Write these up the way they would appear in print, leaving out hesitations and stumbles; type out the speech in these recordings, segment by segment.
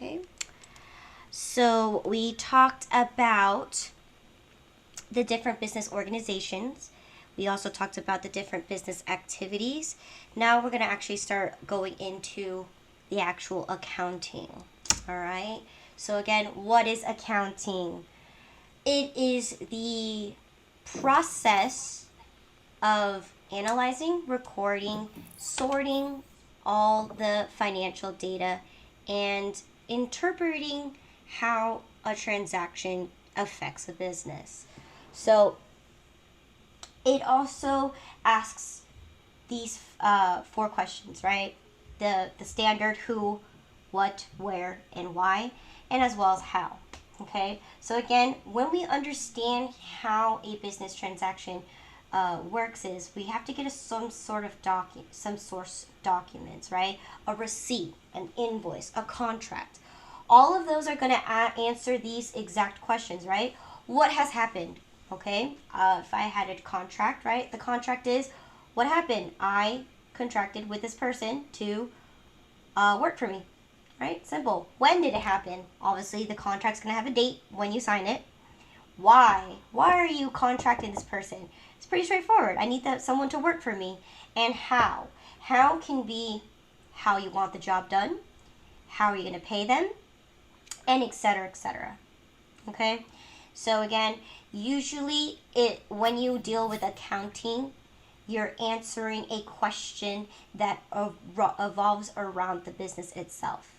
Okay. So we talked about the different business organizations. We also talked about the different business activities. Now we're going to actually start going into the actual accounting. All right. So again, what is accounting? It is the process of analyzing, recording, sorting all the financial data, and interpreting how a transaction affects a business. So it also asks these four questions, right? The standard who, what, where, and why, and as well as how. Okay, so again, when we understand how a business transaction works, is we have to get some sort of some source documents, right? A receipt, an invoice, a contract. All of those are going to answer these exact questions, right? What has happened? Okay, if I had a contract, right? The contract is what happened. I contracted with this person to work for me, right? Simple. When did it happen? Obviously, the contract's going to have a date when you sign it. Why? Why are you contracting this person? It's pretty straightforward. I need someone to work for me. And how? How can be how you want the job done, how are you going to pay them, and etc., etc. Okay? So again, usually when you deal with accounting, you're answering a question that evolves around the business itself.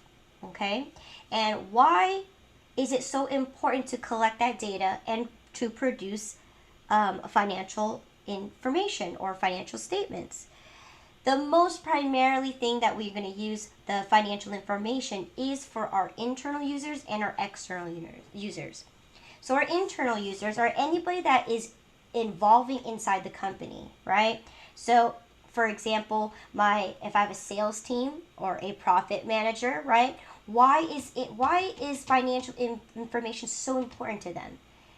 Okay? And why is it so important to collect that data and to produce financial information or financial statements? The most primarily thing that we're going to use the financial information is for our internal users and our external users. So our internal users are anybody that is involving inside the company, right? So for example, if I have a sales team or a profit manager, right? Why is financial information so important to them?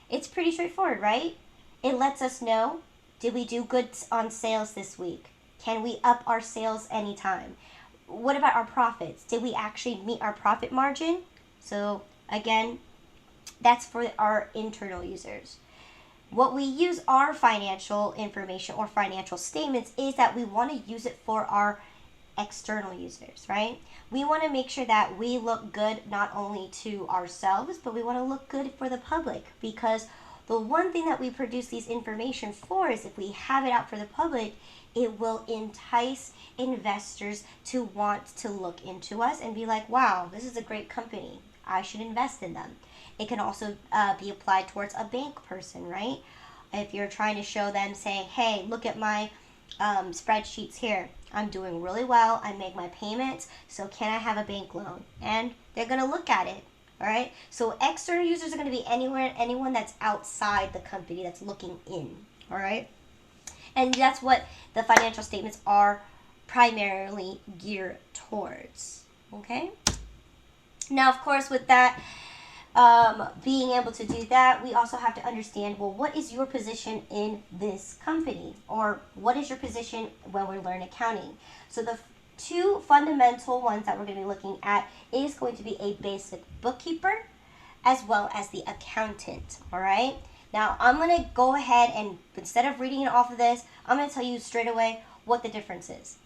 It's pretty straightforward, right? It lets us know, did we do good on sales this week? Can we up our sales anytime? What about our profits? Did we actually meet our profit margin? So again, that's for our internal users. What we use our financial information or financial statements is that we want to use it for our external users, right? We want to make sure that we look good not only to ourselves, but we want to look good for the public, because the one thing that we produce these information for is if we have it out for the public, it will entice investors to want to look into us and be like, wow, this is a great company. I should invest in them. It can also be applied towards a bank person, right? If you're trying to show them, saying, hey, look at my spreadsheets here. I'm doing really well. I make my payments. So can I have a bank loan? And they're going to look at it. All right. So external users are going to be anyone that's outside the company that's looking in. All right. And that's what the financial statements are primarily geared towards. Okay. Now, of course, with that, being able to do that, we also have to understand, well, what is your position in this company? Or what is your position when we learn accounting? So the two fundamental ones that we're going to be looking at is going to be a basic bookkeeper as well as the accountant. All right. Now, I'm going to go ahead and instead of reading it off of this, I'm going to tell you straight away what the difference is.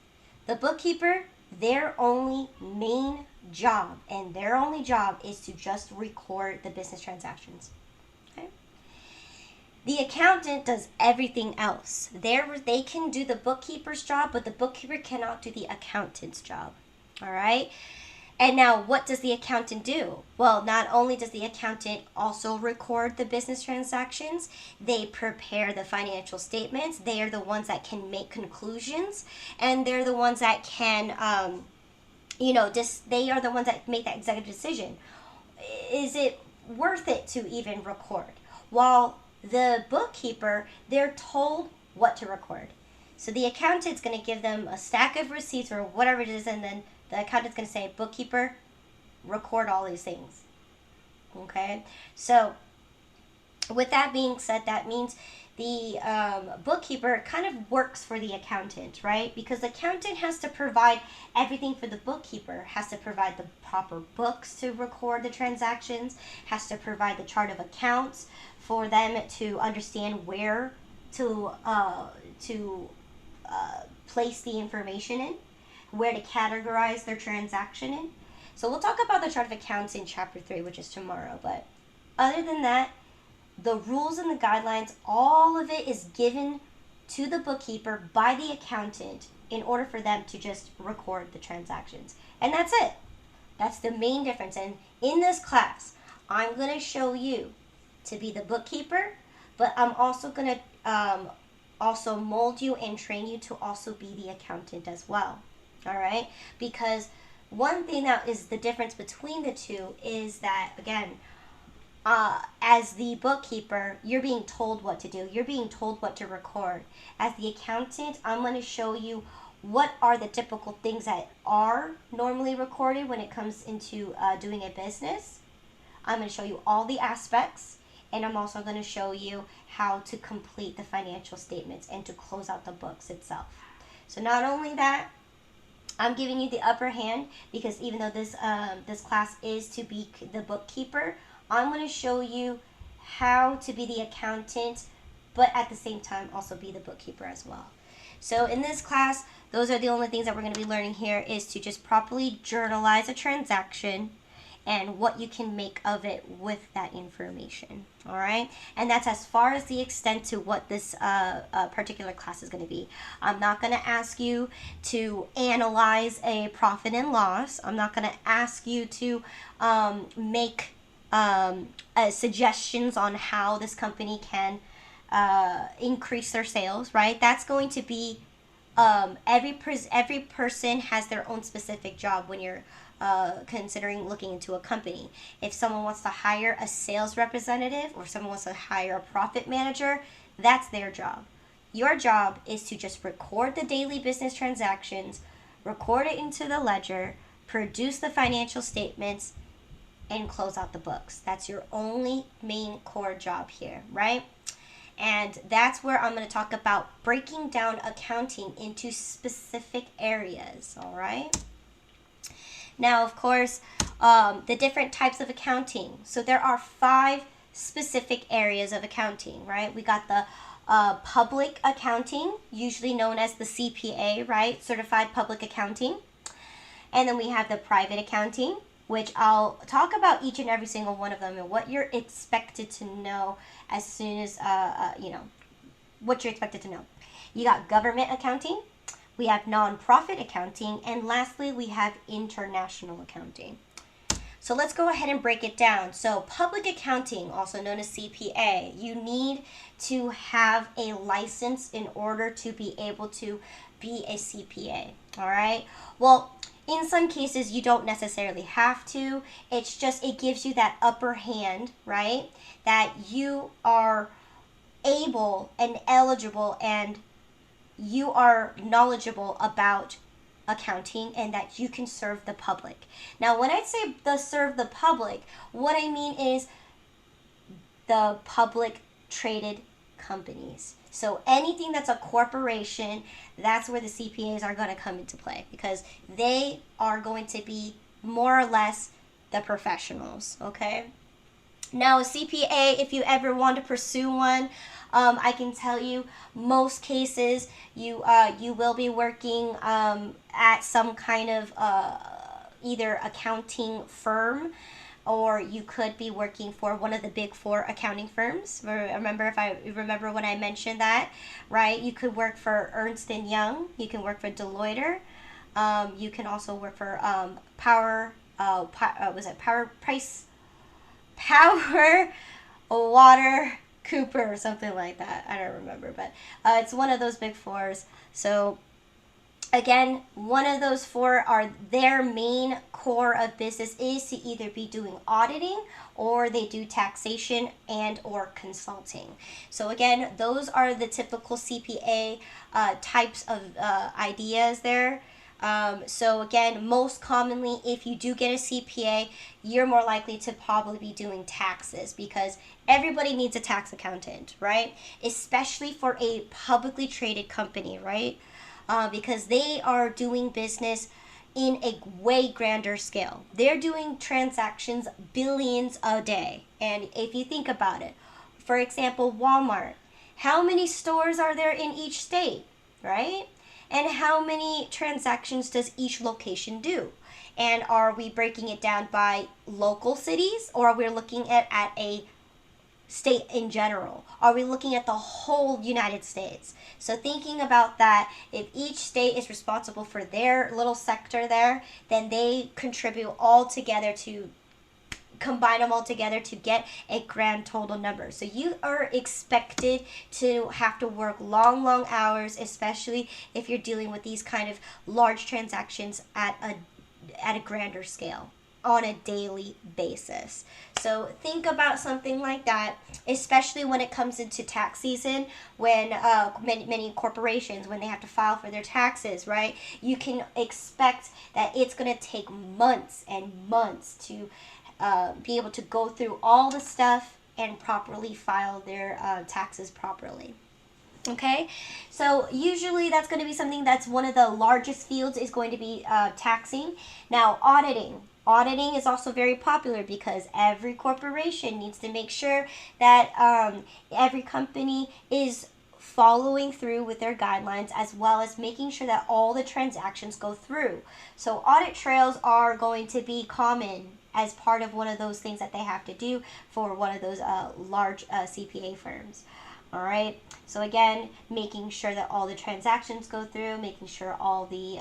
The bookkeeper, their only main job and their only job is to just record the business transactions. Okay? The accountant does everything else. They can do the bookkeeper's job, but the bookkeeper cannot do the accountant's job. All right? And now, what does the accountant do? Well, not only does the accountant also record the business transactions, they prepare the financial statements. They are the ones that can make conclusions, and they're the ones that can, they are the ones that make that executive decision. Is it worth it to even record? While the bookkeeper, they're told what to record. So the accountant's going to give them a stack of receipts or whatever it is, and then the accountant's going to say, bookkeeper, record all these things. Okay? So with that being said, that means the bookkeeper kind of works for the accountant, right? Because the accountant has to provide everything for the bookkeeper, has to provide the proper books to record the transactions, has to provide the chart of accounts for them to understand where to place the information in, where to categorize their transaction in. So we'll talk about the chart of accounts in chapter 3, which is tomorrow. But other than that, the rules and the guidelines, all of it is given to the bookkeeper by the accountant in order for them to just record the transactions. And that's it. That's the main difference. And in this class, I'm going to show you to be the bookkeeper, but I'm also going to also mold you and train you to also be the accountant as well. All right? Because one thing that is the difference between the two is that, again, as the bookkeeper, you're being told what to do. You're being told what to record. As the accountant, I'm going to show you what are the typical things that are normally recorded when it comes into doing a business. I'm going to show you all the aspects, and I'm also going to show you how to complete the financial statements and to close out the books itself. So not only that, I'm giving you the upper hand because even though this class is to be the bookkeeper, I'm going to show you how to be the accountant, but at the same time also be the bookkeeper as well. So in this class, those are the only things that we're going to be learning here is to just properly journalize a transaction and what you can make of it with that information. All right, and that's as far as the extent to what this particular class is going to be. I'm not going to ask you to analyze a profit and loss. I'm not going to ask you to make suggestions on how this company can increase their sales, right? That's going to be every person has their own specific job when you're considering looking into a company. If someone wants to hire a sales representative or someone wants to hire a profit manager, that's their job. Your job is to just record the daily business transactions, record it into the ledger, produce the financial statements, and close out the books. That's your only main core job here, right? And that's where I'm going to talk about breaking down accounting into specific areas, all right? Now, of course, the different types of accounting. So there are 5 specific areas of accounting, right? We got the public accounting, usually known as the CPA, right? Certified Public Accounting. And then we have the private accounting, which I'll talk about each and every single one of them and what you're expected to know as soon as, what you're expected to know. You got government accounting, we have nonprofit accounting, and lastly, we have international accounting. So let's go ahead and break it down. So public accounting, also known as CPA, you need to have a license in order to be able to be a CPA, all right? Well, in some cases, you don't necessarily have to. It's just, it gives you that upper hand, right? That you are able and eligible and you are knowledgeable about accounting and that you can serve the public. Now, when I say serve the public, what I mean is the public traded companies. So anything that's a corporation, that's where the CPAs are going to come into play because they are going to be more or less the professionals, okay? Now, a CPA, if you ever want to pursue one, I can tell you, most cases you will be working at some kind of either accounting firm, or you could be working for one of the big 4 accounting firms. Remember when I mentioned that, right? You could work for Ernst & Young. You can work for Deloitte. You can also work for Power Water Cooper or something like that. I don't remember, but it's one of those big 4s. So again, one of those 4 are their main core of business is to either be doing auditing or they do taxation and or consulting. So again, those are the typical CPA types of ideas there. So again, most commonly, if you do get a CPA, you're more likely to probably be doing taxes, because everybody needs a tax accountant, right? Especially for a publicly traded company, right? Because they are doing business in a way grander scale. They're doing transactions billions a day. And if you think about it, for example, Walmart, how many stores are there in each state, right? And how many transactions does each location do? And are we breaking it down by local cities, or are we looking at a state in general? Are we looking at the whole United States? So thinking about that, if each state is responsible for their little sector there, then they contribute all together to combine them all together to get a grand total number. So you are expected to have to work long hours, especially if you're dealing with these kind of large transactions at a grander scale on a daily basis. So think about something like that, especially when it comes into tax season, when many corporations, when they have to file for their taxes, right? You can expect that it's going to take months and months to be able to go through all the stuff and properly file their taxes properly. Okay, so usually that's going to be something that's one of the largest fields, is going to be taxing. Now, auditing. Auditing is also very popular because every corporation needs to make sure that every company is following through with their guidelines, as well as making sure that all the transactions go through. So audit trails are going to be common as part of one of those things that they have to do for one of those large CPA firms. All right. So again, making sure that all the transactions go through, making sure all the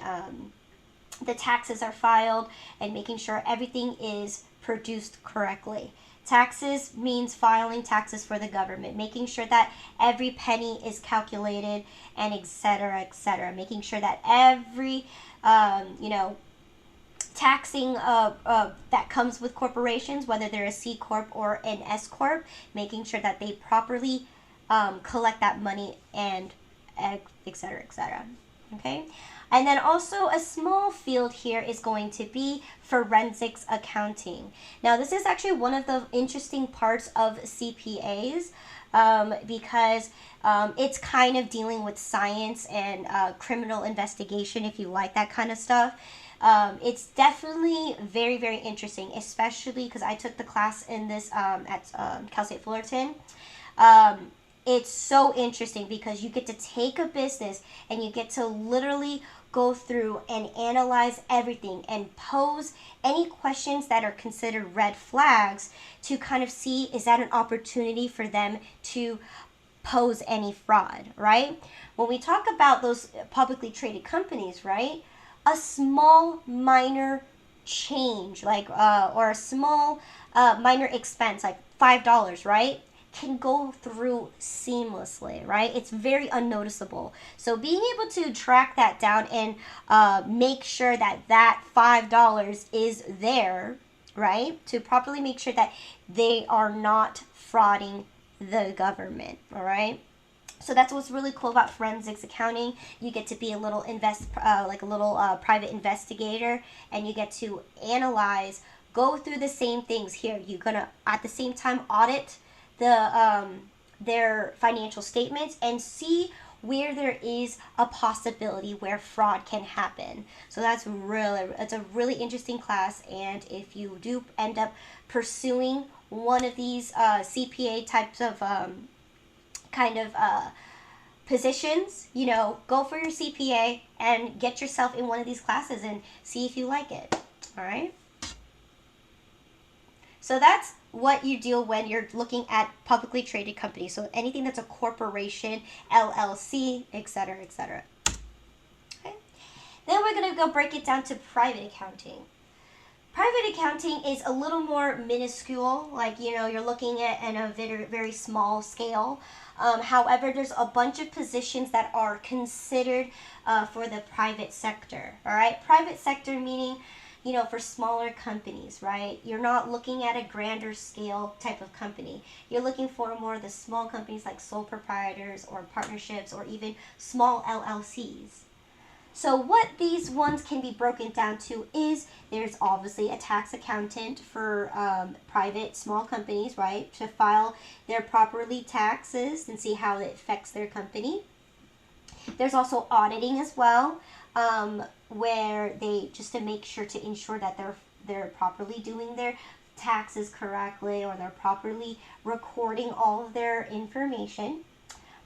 taxes are filed, and making sure everything is produced correctly. Taxes means filing taxes for the government, making sure that every penny is calculated, and etc., etc. Making sure that every, taxing that comes with corporations, whether they're a C Corp or an S Corp, making sure that they properly collect that money, and etc., etc. Okay? And then also a small field here is going to be forensics accounting. Now, this is actually one of the interesting parts of CPAs, because it's kind of dealing with science and criminal investigation, if you like that kind of stuff. It's definitely very interesting, especially because I took the class in this at Cal State Fullerton. It's so interesting because you get to take a business and you get to literally go through and analyze everything and pose any questions that are considered red flags to kind of see, is that an opportunity for them to pose any fraud, right? When we talk about those publicly traded companies, right, a small minor change, like or a small minor expense, like $5, right, can go through seamlessly, right? It's very unnoticeable. So being able to track that down and make sure that that $5 is there, right, to properly make sure that they are not frauding the government, all right? So that's what's really cool about forensics accounting. You get to be a little private investigator, and you get to analyze, go through the same things here. You're gonna at the same time audit their financial statements and see where there is a possibility where fraud can happen. So it's a really interesting class. And if you do end up pursuing one of these CPA types of positions, go for your CPA and get yourself in one of these classes and see if you like it. All right. So that's what you deal when you're looking at publicly traded companies. So anything that's a corporation, LLC, etc., etc. Okay. Then we're going to go break it down to private accounting. Private accounting is a little more minuscule, like, you're looking at a very small scale. However, there's a bunch of positions that are considered for the private sector. All right. Private sector meaning, for smaller companies, right? You're not looking at a grander scale type of company. You're looking for more of the small companies like sole proprietors or partnerships or even small LLCs. So what these ones can be broken down to is there's obviously a tax accountant for private small companies, right, to file their properly taxes and see how it affects their company. There's also auditing as well, where they just to make sure to ensure that they're properly doing their taxes correctly, or they're properly recording all of their information.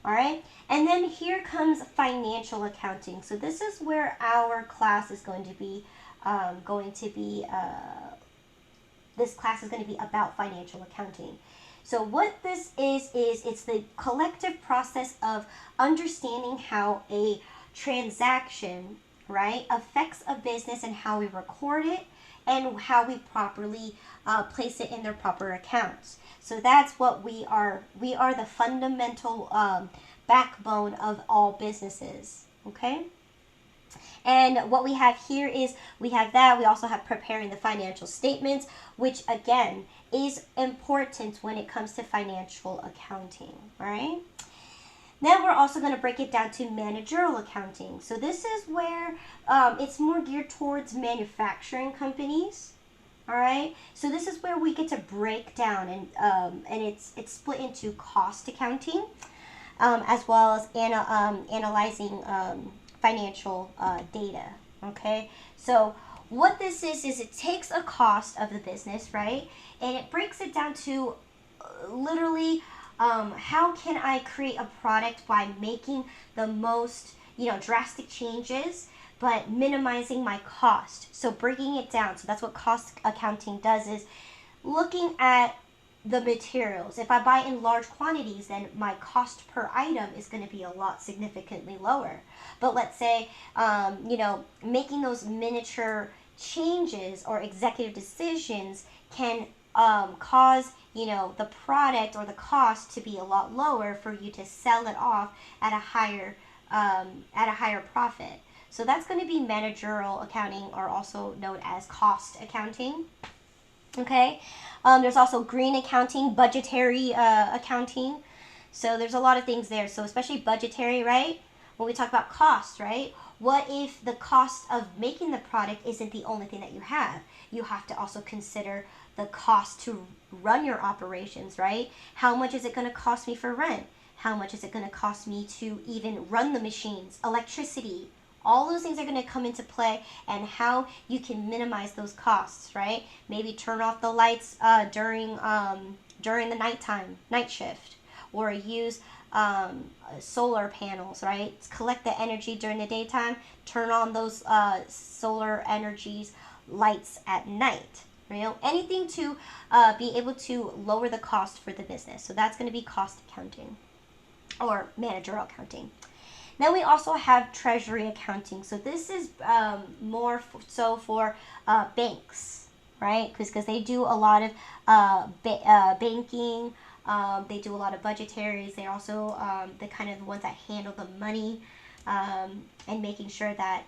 All right, and then here comes financial accounting. So this is where our class is going to be this class is going to be about financial accounting. So what this is it's the collective process of understanding how a transaction, right, affects a business and how we record it and how we properly place it in their proper accounts. So that's what we are. We are the fundamental backbone of all businesses, okay? And what we have here is we have that. We also have preparing the financial statements, which again is important when it comes to financial accounting, right? Then we're also going to break it down to managerial accounting. So this is where it's more geared towards manufacturing companies. All right. So this is where we get to break down and it's split into cost accounting, as well as analyzing financial data. Okay. So what this is it takes a cost of the business, right, and it breaks it down to literally how can I create a product by making the most, drastic changes, but minimizing my cost. So breaking it down. So that's what cost accounting does, is looking at the materials. If I buy in large quantities, then my cost per item is going to be a lot significantly lower. But let's say, making those miniature changes or executive decisions can cause the product or the cost to be a lot lower for you to sell it off at a higher profit. So that's going to be managerial accounting, or also known as cost accounting. Okay. There's also green accounting, budgetary accounting. So there's a lot of things there. So especially budgetary, right? When we talk about cost, right? What if the cost of making the product isn't the only thing that you have? You have to also consider the cost to run your operations, right? How much is it going to cost me for rent? How much is it going to cost me to even run the machines, electricity? All those things are going to come into play, and how you can minimize those costs, right? Maybe turn off the lights during the night shift, or use solar panels, right? Collect the energy during the daytime, turn on those solar energies lights at night. Anything to be able to lower the cost for the business. So that's going to be cost accounting or managerial accounting. Then we also have treasury accounting. So this is more for banks, right? Because they do a lot of banking. They do a lot of budgetaries. They're also the kind of ones that handle the money and making sure that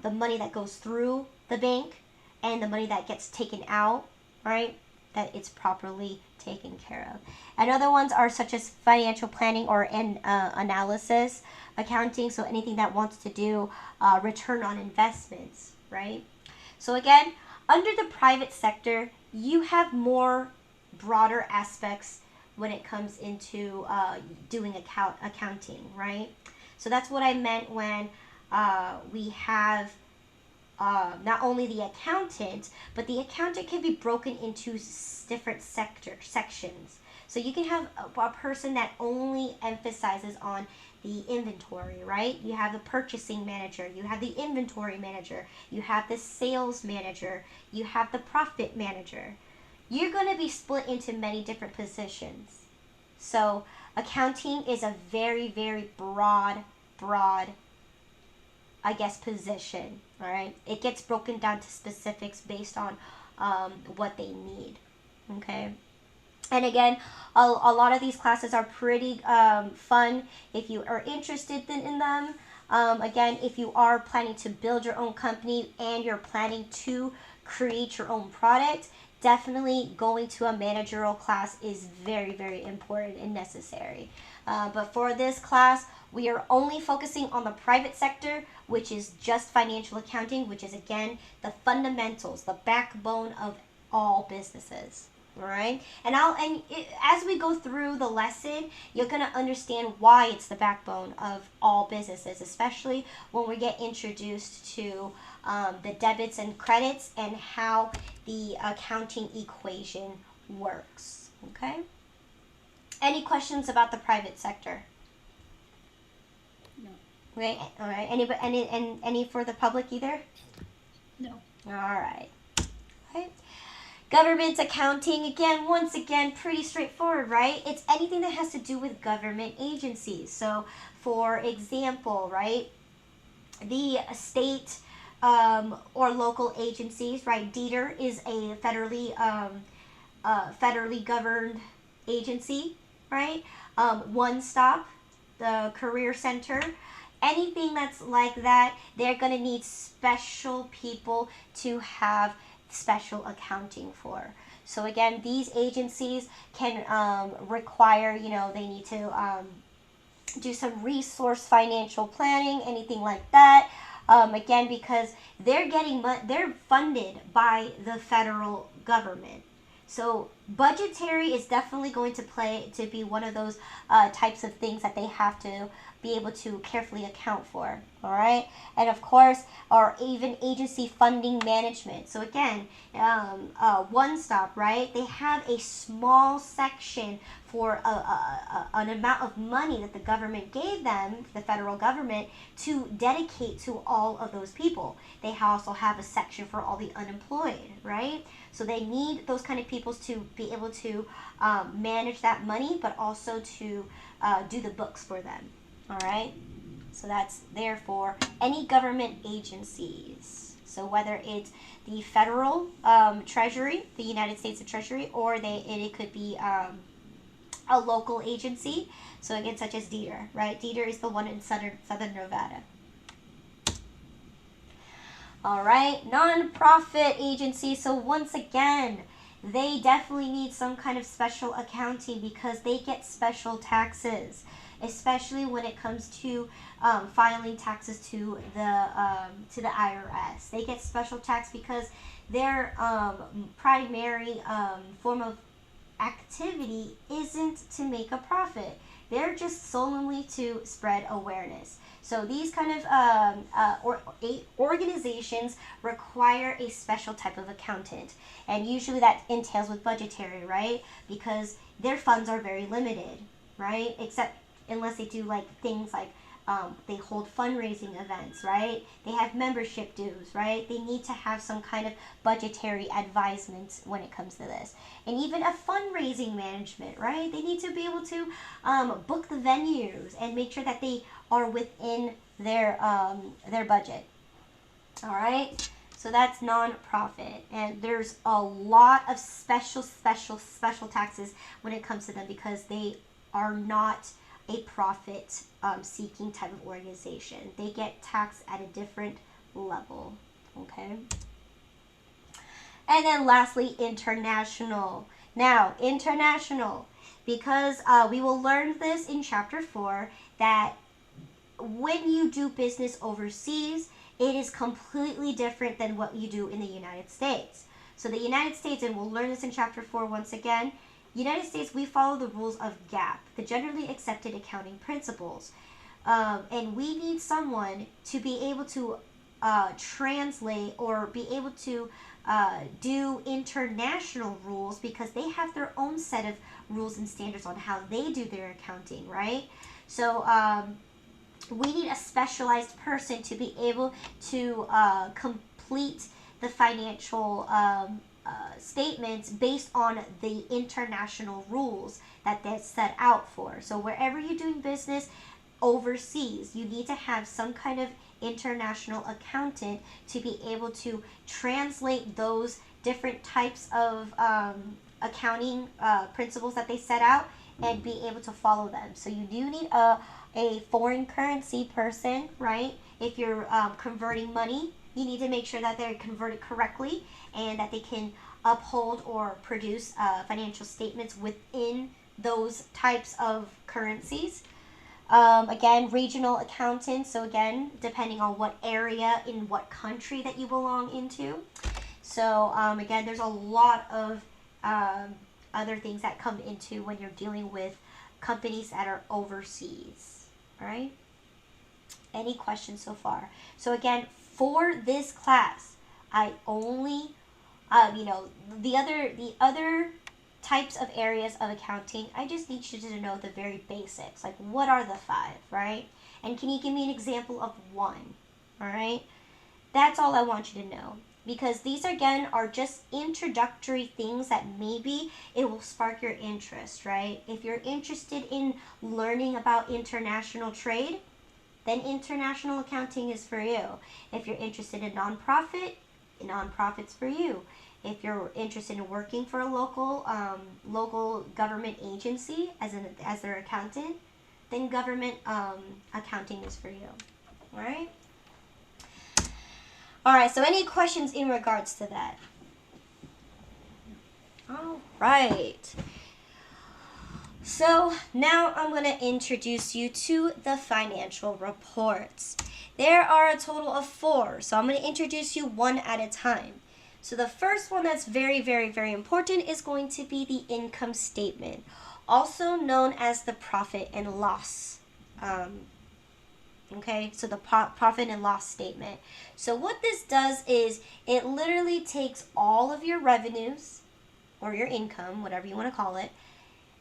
the money that goes through the bank and the money that gets taken out, right, that it's properly taken care of. And other ones are such as financial planning or analysis accounting. So anything that wants to do return on investments, right? So again, under the private sector, you have more broader aspects when it comes into doing accounting, right? So that's what I meant when we have not only the accountant, but the accountant can be broken into different sections. So you can have a person that only emphasizes on the inventory, right? You have the purchasing manager, you have the inventory manager, you have the sales manager, you have the profit manager. You're going to be split into many different positions. So accounting is a very, very broad, position. All right. It gets broken down to specifics based on what they need. Okay. And again, a lot of these classes are pretty fun if you are interested in them. Again, if you are planning to build your own company and you're planning to create your own product, definitely going to a managerial class is very, very important and necessary. But for this class, we are only focusing on the private sector, which is just financial accounting, which is again the fundamentals, the backbone of all businesses. All right, and as we go through the lesson, you're gonna understand why it's the backbone of all businesses, especially when we get introduced to the debits and credits and how the accounting equation works. Okay. Any questions about the private sector? No. Okay. All right. Any for the public either? No. All right. Okay. Government accounting, again, once again, pretty straightforward, right? It's anything that has to do with government agencies. So, for example, right, the state or local agencies, right? DETR is a federally governed agency, right? One Stop, the Career Center, anything that's like that, they're going to need special people to have special accounting for. So again, these agencies can require, they need to do some resource financial planning, anything like that. Again, because they're funded by the federal government. So budgetary is definitely going to be one of those types of things that they have to be able to carefully account for. All right, and of course, or even agency funding management. So again, One Stop, right? They have a small section for an amount of money that the government gave them, the federal government, to dedicate to all of those people. They also have a section for all the unemployed, right? So they need those kind of people to be able to manage that money, but also to do the books for them. All right. So that's there for any government agencies. So whether it's the federal Treasury, the United States Treasury, or it could be a local agency. So again, such as DETR, right? DETR is the one in Southern Nevada. All right, nonprofit agencies. So once again, they definitely need some kind of special accounting because they get special taxes, especially when it comes to filing taxes to the IRS. They get special tax because their primary form of activity isn't to make a profit. They're just solely to spread awareness. So these kind of organizations require a special type of accountant, and usually that entails with budgetary, right? Because their funds are very limited, right? Except unless they do like things like they hold fundraising events, right? They have membership dues, right? They need to have some kind of budgetary advisement when it comes to this. And even a fundraising management, right? They need to be able to book the venues and make sure that they are within their budget. All right? So that's nonprofit. And there's a lot of special taxes when it comes to them because they are not a profit seeking type of organization. They get taxed at a different level. Okay. And then lastly, international. Now, international, because we will learn this in chapter 4, that when you do business overseas, it is completely different than what you do in the United States. So the United States, and we'll learn this in chapter 4 once again, United States, we follow the rules of GAAP, the generally accepted accounting principles. And we need someone to be able to translate or be able to do international rules because they have their own set of rules and standards on how they do their accounting, right? So we need a specialized person to be able to complete the financial statements based on the international rules that they're set out for. So wherever you're doing business overseas, you need to have some kind of international accountant to be able to translate those different types of accounting principles that they set out and be able to follow them. So you do need a foreign currency person, right? If you're converting money, you need to make sure that they're converted correctly and that they can uphold or produce financial statements within those types of currencies. Again, regional accountant. So again, depending on what area in what country that you belong into. So again, there's a lot of other things that come into when you're dealing with companies that are overseas. All right. Any questions so far? So again, for this class, I only, the other types of areas of accounting, I just need you to know the very basics. Like, what are the 5, right? And can you give me an example of one? All right? That's all I want you to know. Because these, again, are just introductory things that maybe it will spark your interest, right? If you're interested in learning about international trade, then international accounting is for you. If you're interested in nonprofit's for you. If you're interested in working for a local government agency as their accountant, then government accounting is for you. All right? All right, so any questions in regards to that? All right. So now I'm going to introduce you to the financial reports. There are a total of 4, so I'm going to introduce you one at a time. So the first one that's very, very, very important is going to be the income statement, also known as the profit and loss. Okay, so the profit and loss statement. So what this does is it literally takes all of your revenues or your income, whatever you want to call it,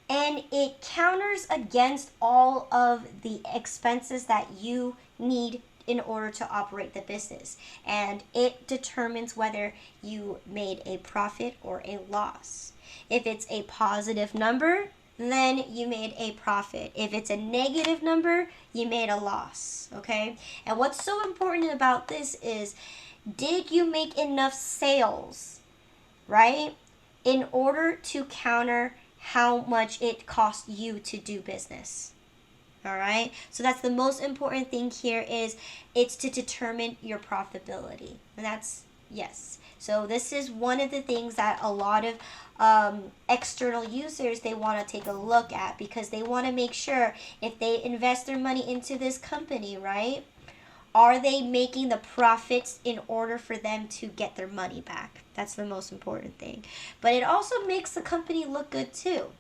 and it counters against all of the expenses that you need in order to operate the business. And it determines whether you made a profit or a loss. If it's a positive number, then you made a profit. If it's a negative number, you made a loss, okay? And what's so important about this is, did you make enough sales, right, in order to counter how much it costs you to do business? All right, so that's the most important thing here, is it's to determine your profitability. And that's, yes. So this is one of the things that a lot of external users, they want to take a look at, because they want to make sure if they invest their money into this company, right, are they making the profits in order for them to get their money back? That's the most important thing. But it also makes the company look good too.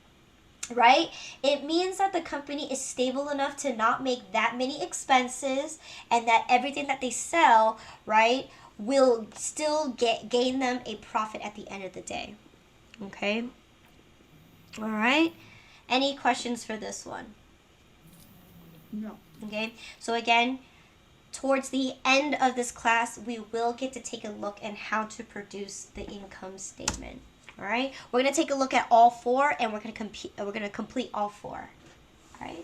Right? It means that the company is stable enough to not make that many expenses, and that everything that they sell, right, will still gain them a profit at the end of the day. Okay? All right? Any questions for this one? No. Okay? So again, towards the end of this class, we will get to take a look at how to produce the income statement. All right, we're going to take a look at all 4, and we're going to complete all 4. All right.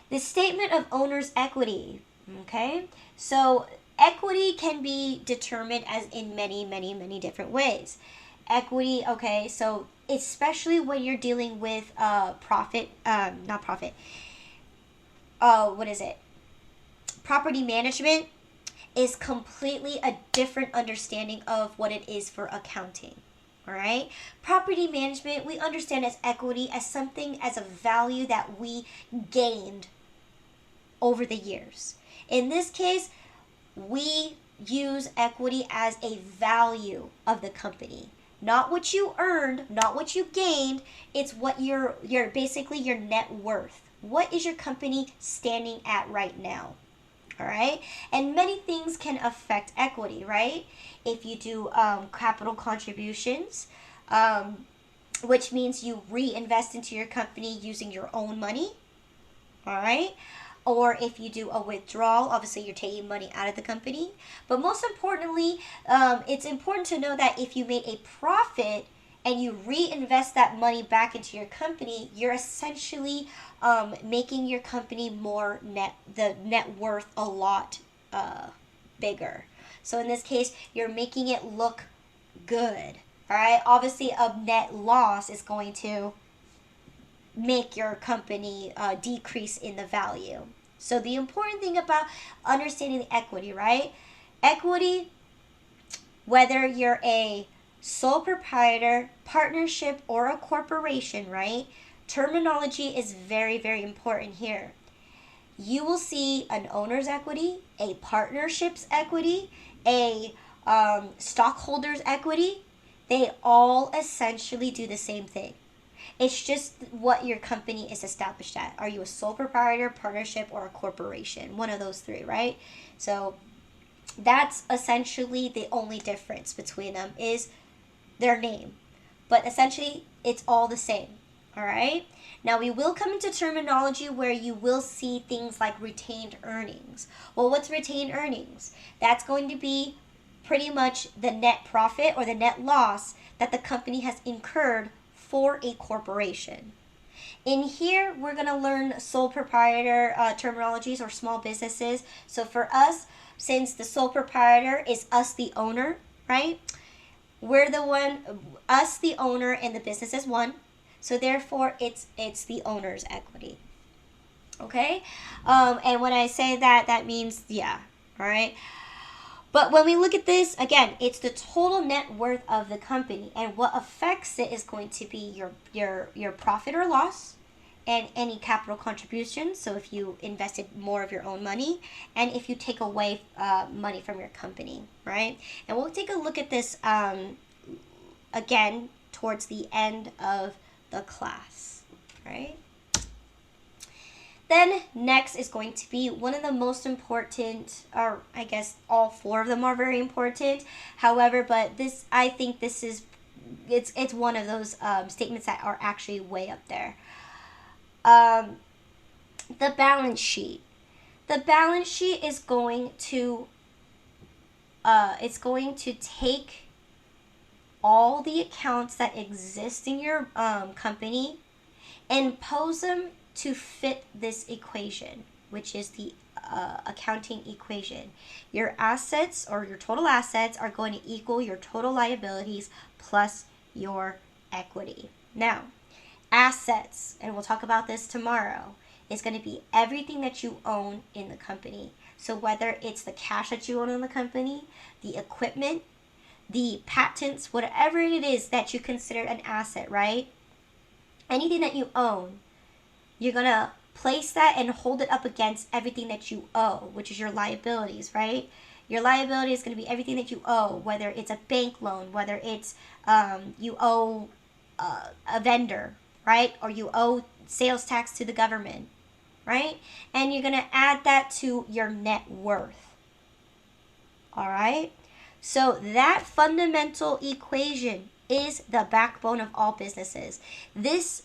The statement of owner's equity. Okay, so equity can be determined as in many, many, many different ways. Equity, okay, so especially when you're dealing with property management is completely a different understanding of what it is for accounting. All right. Property management, we understand as equity as something, as a value that we gained over the years. In this case, we use equity as a value of the company. Not what you earned, not what you gained. It's what your basically your net worth. What is your company standing at right now? All right, and many things can affect equity, right? If you do capital contributions, which means you reinvest into your company using your own money, all right? Or if you do a withdrawal, obviously you're taking money out of the company. But most importantly, it's important to know that if you made a profit and you reinvest that money back into your company, you're essentially making your company the net worth a lot bigger. So in this case, you're making it look good. All right. Obviously, a net loss is going to make your company decrease in the value. So the important thing about understanding the equity, right? Equity, whether you're a sole proprietor, partnership, or a corporation, right? Terminology is very, very important here. You will see an owner's equity, a partnership's equity, a stockholder's equity. They all essentially do the same thing. It's just what your company is established at. Are you a sole proprietor, partnership, or a corporation? One of those three, right? So that's essentially the only difference between them is their name. But essentially, it's all the same. All right? Now, we will come into terminology where you will see things like retained earnings. Well, what's retained earnings? That's going to be pretty much the net profit or the net loss that the company has incurred for a corporation. In here, we're going to learn sole proprietor terminologies or small businesses. So for us, since the sole proprietor is us, the owner, right? We're the one, us, the owner, and the business is one. So therefore, it's the owner's equity. Okay, and when I say that, that means yeah. All right. But when we look at this again, it's the total net worth of the company, and what affects it is going to be your profit or loss, and any capital contributions. So if you invested more of your own money, and if you take away money from your company, right? And we'll take a look at this again towards the end of the class, right? Then next is going to be one of the most important, or I guess all four of them are very important. However, but this, I think this is, it's one of those statements that are actually way up there. The balance sheet. The balance sheet is going to, it's going to take all the accounts that exist in your company and pose them to fit this equation, which is the accounting equation. Your assets or your total assets are going to equal your total liabilities plus your equity. Now, assets, and we'll talk about this tomorrow, is going to be everything that you own in the company. So whether it's the cash that you own in the company, the equipment, the patents, whatever it is that you consider an asset, right? Anything that you own, you're going to place that and hold it up against everything that you owe, which is your liabilities, right? Your liability is going to be everything that you owe, whether it's a bank loan, whether it's you owe a vendor, right? Or you owe sales tax to the government, right? And you're going to add that to your net worth. All right? So that fundamental equation is the backbone of all businesses. This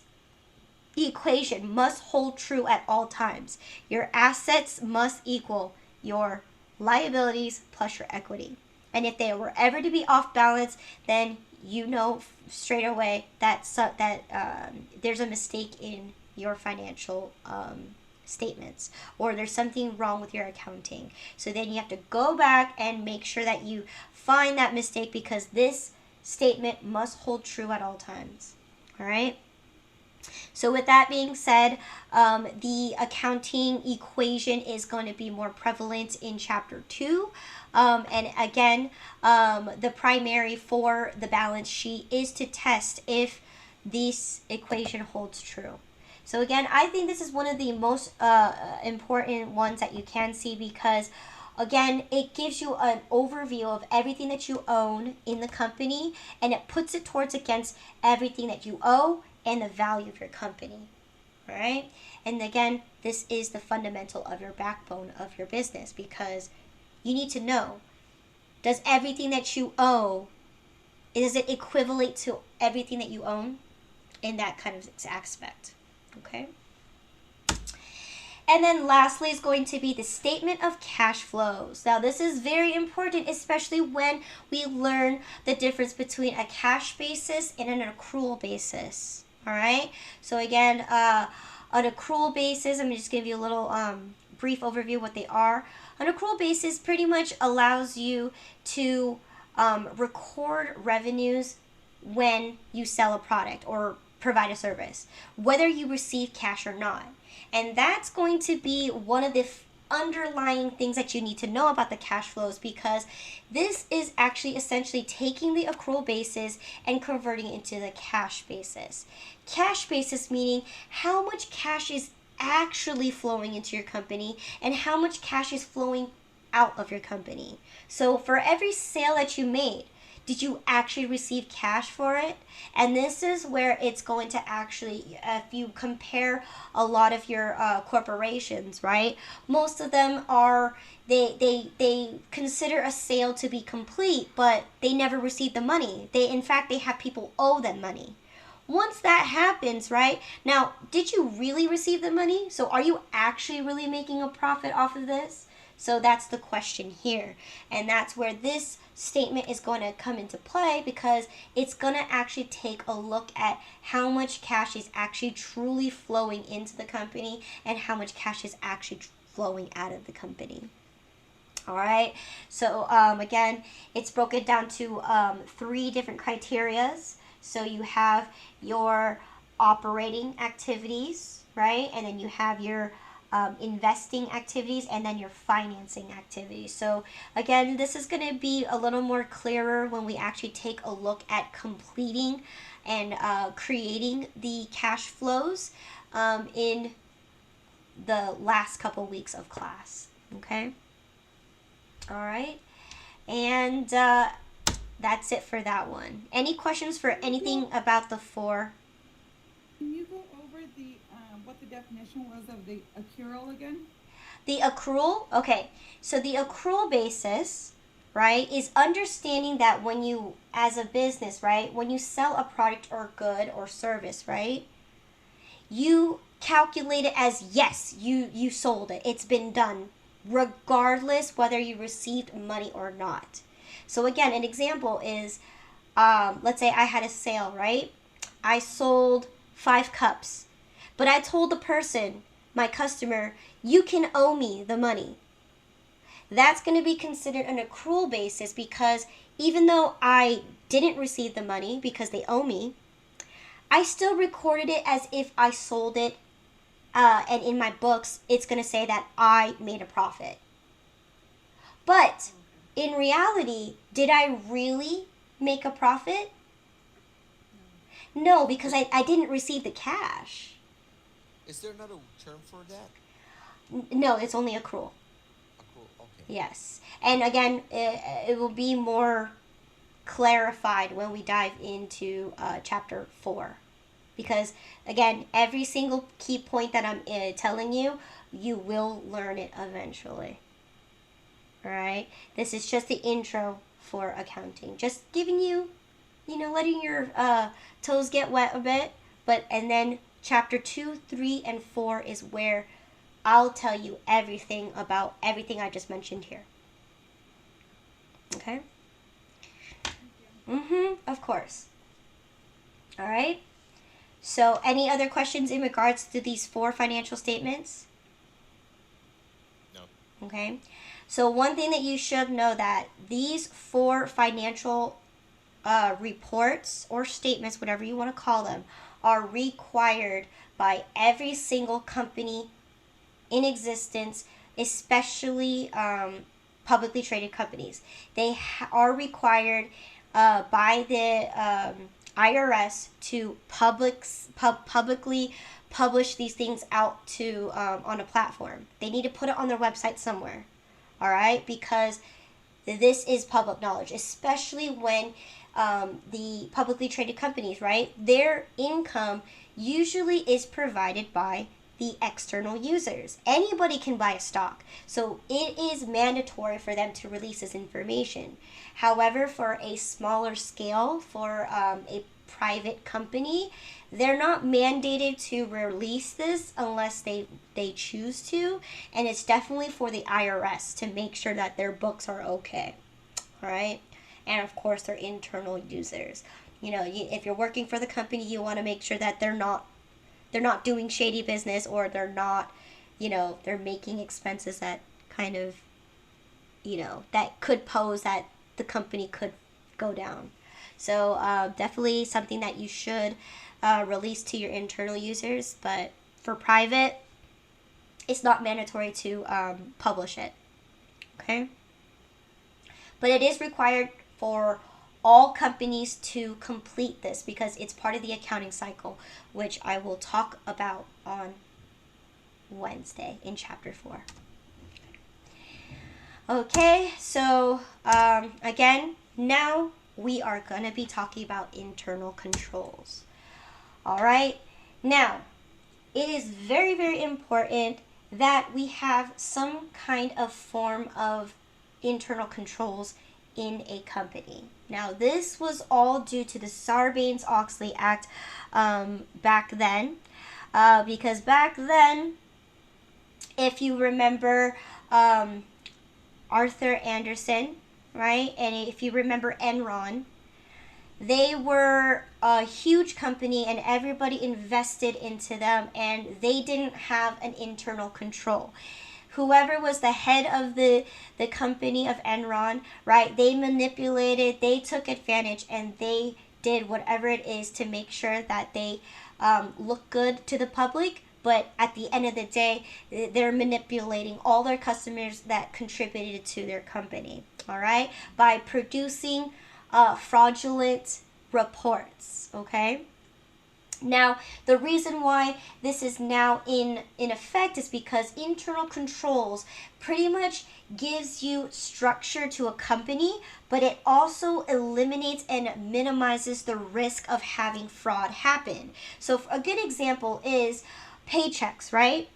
equation must hold true at all times. Your assets must equal your liabilities plus your equity. And if they were ever to be off balance, then you know straight away that there's a mistake in your financial statements, or there's something wrong with your accounting. So then you have to go back and make sure that you find that mistake, because this statement must hold true at all times. All right. So with that being said, the accounting equation is going to be more prevalent in chapter 2. And again, the primary for the balance sheet is to test if this equation holds true. So again, I think this is one of the most important ones that you can see, because again, it gives you an overview of everything that you own in the company, and it puts it towards against everything that you owe and the value of your company. All right? And again, this is the fundamental of your backbone of your business, because you need to know, does everything that you owe, is it equivalent to everything that you own in that kind of aspect? Okay? And then lastly is going to be the statement of cash flows. Now this is very important, especially when we learn the difference between a cash basis and an accrual basis. All right? So again, an accrual basis, I'm just give you a little brief overview of what they are. An accrual basis pretty much allows you to record revenues when you sell a product or provide a service, whether you receive cash or not. And that's going to be one of the underlying things that you need to know about the cash flows, because this is actually essentially taking the accrual basis and converting it into the cash basis. Cash basis meaning how much cash is actually flowing into your company and how much cash is flowing out of your company. So for every sale that you made, did you actually receive cash for it? And this is where it's going to actually, if you compare a lot of your corporations, right? Most of them are, they consider a sale to be complete, but they never receive the money. They, in fact, they have people owe them money. Once that happens, right? Now, did you really receive the money? So are you actually really making a profit off of this? So that's the question here. And that's where this statement is going to come into play, because it's going to actually take a look at how much cash is actually truly flowing into the company and how much cash is actually flowing out of the company. All right. So again, it's broken down to 3 different criterias. So you have your operating activities, right? And then you have your investing activities, and then your financing activities. So again, this is going to be a little more clearer when we actually take a look at completing and creating the cash flows in the last couple weeks of class. Okay. All right. And that's it for that one. Any questions for anything about the 4? Can you go over the what the definition was of the accrual again? The accrual, okay. So the accrual basis, right, is understanding that when you, as a business, right, when you sell a product or good or service, right, you calculate it as, yes, you sold it. It's been done, regardless whether you received money or not. So again, an example is, let's say I had a sale, right? I sold 5 cups, but I told the person, my customer, you can owe me the money. That's going to be considered an accrual basis, because even though I didn't receive the money because they owe me, I still recorded it as if I sold it, and in my books, it's going to say that I made a profit. But in reality, did I really make a profit? No, because I didn't receive the cash. Is there another term for that? No, it's only accrual. Accrual. Okay. Yes. And again, it will be more clarified when we dive into chapter 4. Because, again, every single key point that I'm telling you, you will learn it eventually. All right? This is just the intro for accounting. Just giving you, letting your toes get wet a bit. And then chapter 2, 3, and 4 is where I'll tell you everything about everything I just mentioned here. Okay? Of course. All right? So, any other questions in regards to these 4 financial statements? No. Okay? So, one thing that you should know, that these 4 financial reports or statements, whatever you want to call them, are required by every single company in existence, especially publicly traded companies. They are required by the IRS to publicly publish these things out to on a platform. They need to put it on their website somewhere. All right, because this is public knowledge, especially when the publicly traded companies, right? Their income usually is provided by the external users. Anybody can buy a stock, so it is mandatory for them to release this information. However, for a smaller scale, for a private company, they're not mandated to release this unless they choose to, and it's definitely for the IRS to make sure that their books are okay. All right, and of course their internal users. If you're working for the company, you want to make sure that they're not doing shady business, or they're not, they're making expenses that kind of, that could pose that the company could go down. So definitely something that you should release to your internal users. But for private, it's not mandatory to publish it. Okay? But it is required for all companies to complete this because it's part of the accounting cycle, which I will talk about on Wednesday in chapter 4. Okay, so again, now we are going to be talking about internal controls. All right, now it is very, very important that we have some kind of form of internal controls in a company. Now, this was all due to the Sarbanes-Oxley Act back then, because back then, if you remember Arthur Andersen, right, and if you remember Enron, they were a huge company and everybody invested into them, and they didn't have an internal control. Whoever was the head of the company of Enron, right, they manipulated, they took advantage, and they did whatever it is to make sure that they look good to the public. But at the end of the day, they're manipulating all their customers that contributed to their company, all right, by producing fraudulent reports, okay? Now, the reason why this is now in effect is because internal controls pretty much gives you structure to a company, but it also eliminates and minimizes the risk of having fraud happen. So a good example is paychecks, right?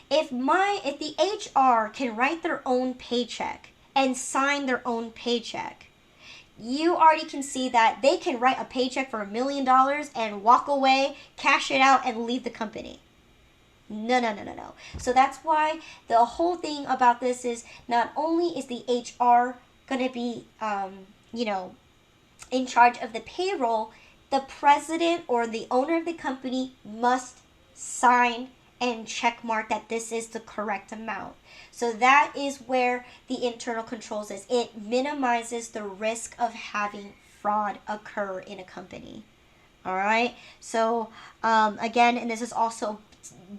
If the HR can write their own paycheck and sign their own paycheck, you already can see that they can write a paycheck for $1 million and walk away, cash it out, and leave the company. No. So that's why the whole thing about this is not only is the HR going to be, in charge of the payroll, the president or the owner of the company must sign and check mark that this is the correct amount. So that is where the internal controls is. It minimizes the risk of having fraud occur in a company. All right. So again, and this is also